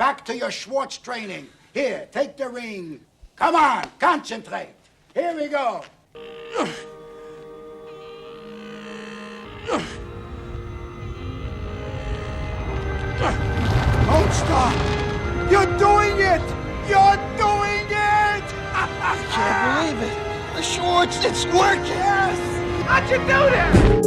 back to your Schwartz training. Here, take the ring. Come on, concentrate. Here we go. Don't stop. You're doing it. You're doing it. I can't believe it. The Schwartz, it's working. Yes. How'd you do that?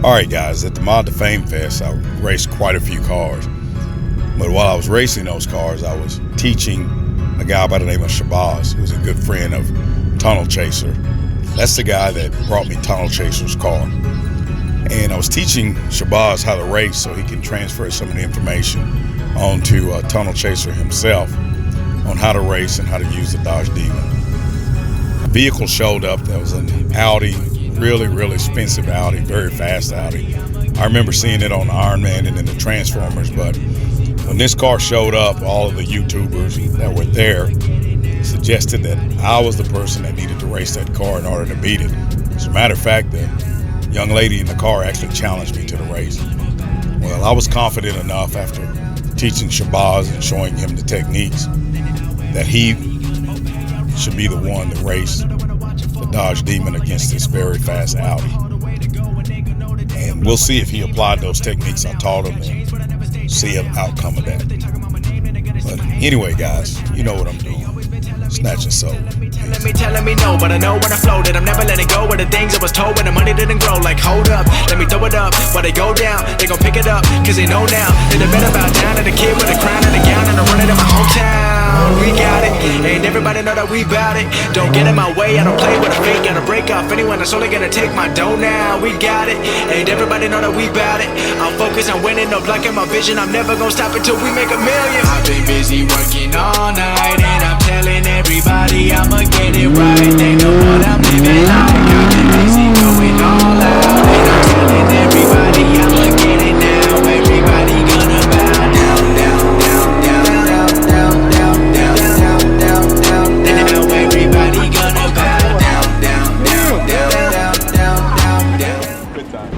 Alright guys, at the Mod2Fame Fest I raced quite a few cars, but while I was racing those cars I was teaching a guy by the name of Shaboz, who's a good friend of Tunnel Chaser. That's the guy that brought me Tunnel Chaser's car, and I was teaching Shaboz how to race so he can transfer some of the information onto Tunnel Chaser himself on how to race and how to use the Dodge Demon. A vehicle showed up that was an Audi, really expensive Audi, very fast Audi. I remember seeing it on the Iron Man and in the Transformers, but when this car showed up, all of the YouTubers that were there suggested that I was the person that needed to race that car in order to beat it. As a matter of fact, the young lady in the car actually challenged me to the race. Well, I was confident enough after teaching Shaboz and showing him the techniques that he should be the one to race the Dodge Demon against this very fast Audi. And we'll see if he applied those techniques I taught him and see an outcome of that. But anyway, guys, you know what I'm doing. Snatching soul. Telling me no, but I know when I floated, I'm never letting go of the things I was told when the money didn't grow. Like, hold up, let me throw it up. While they go down, they gon' pick it up, cause they know now that they better bow down to the kid with a crown and a gown and a running in my hometown. We got it, and everybody know that we bout it. Don't get in my way, I don't play with a fake. Gotta break off anyone that's only gonna take my dough now. We got it, and everybody know that we bout it. I'm focused on winning, no blocking my vision. I'm never gonna stop until we make a million. I've been busy working all night, and I'm telling everybody I'ma get it right. They know what I'm living like. I've been busy going all out, and I'm telling everybody I'ma get it now. Everybody gonna bow down, down, down, down, down, down, down, down, down, down, down. Now everybody gonna bow down, down, down, down, down, down, down. Good time.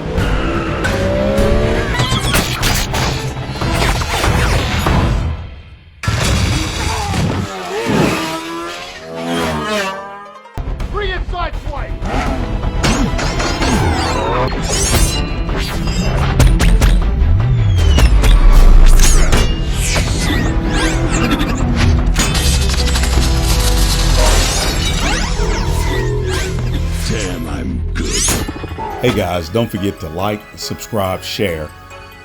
Hey guys, don't forget to like, subscribe, share,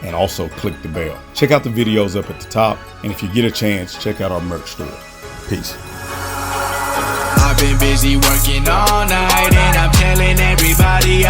and also click the bell. Check out the videos up at the top, and if you get a chance, check out our merch store. Peace. I've been busy working all night, and I'm telling everybody